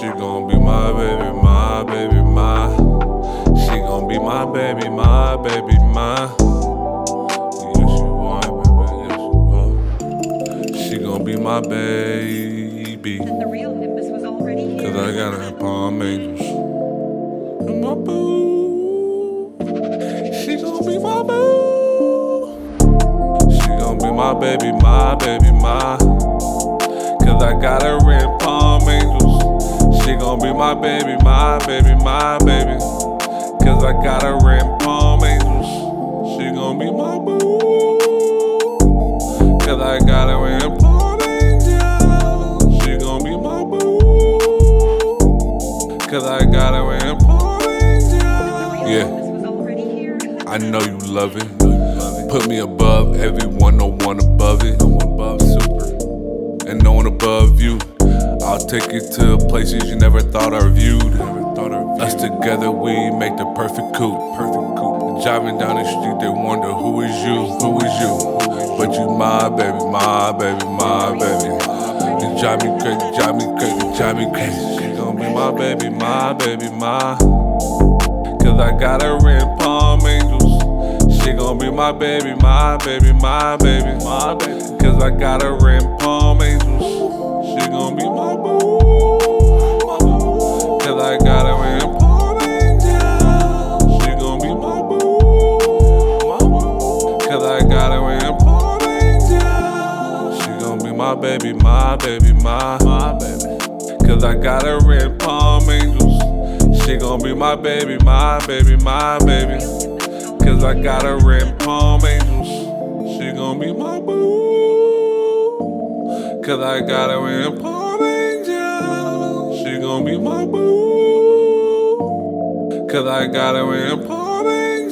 She gon' be my baby, my baby, my. She gon' be my baby, my baby, my. Yes, she want, baby, yes, she want. She gon' be my baby. And the real Nimbus was already here. Cause I got her palm angels. And my boo. She gon' be my boo. She gon' be my baby, my baby, my. Cause I got her in palm angels. She gon' be my baby, my baby, my baby. Cause I got her in palm angels. She gon' be my boo. Cause I got her in palm angels. She gon' be my boo. Cause I got her in palm angels. Yeah, I know you love it. Put me above everyone, no one above it. No one above super. And no one above you. I'll take you to places you never thought or viewed. Us together, we make the perfect coupe. Driving down the street, they wonder who is you, who is you. But you my baby, my baby, my baby. You drive me crazy, drive me crazy, drive me crazy. She gon' be my baby, my baby, my. Cause I got her in palm angels. She gon' be my baby, my baby, my baby, my baby. Cause I got her in palm angels. She gon' be my boo. Cause I got her in palm angels. She gon' be my boo. Cause I got her in palm angels. She gon' be my baby, my baby, my baby. Cause I got her in palm angels. She gon' be my baby, my baby, my baby. Cause I got her in palm angels. She gon' be my boo. Cause I got her in palm angels. She gon' be my boo. Cause I got her in palm angels.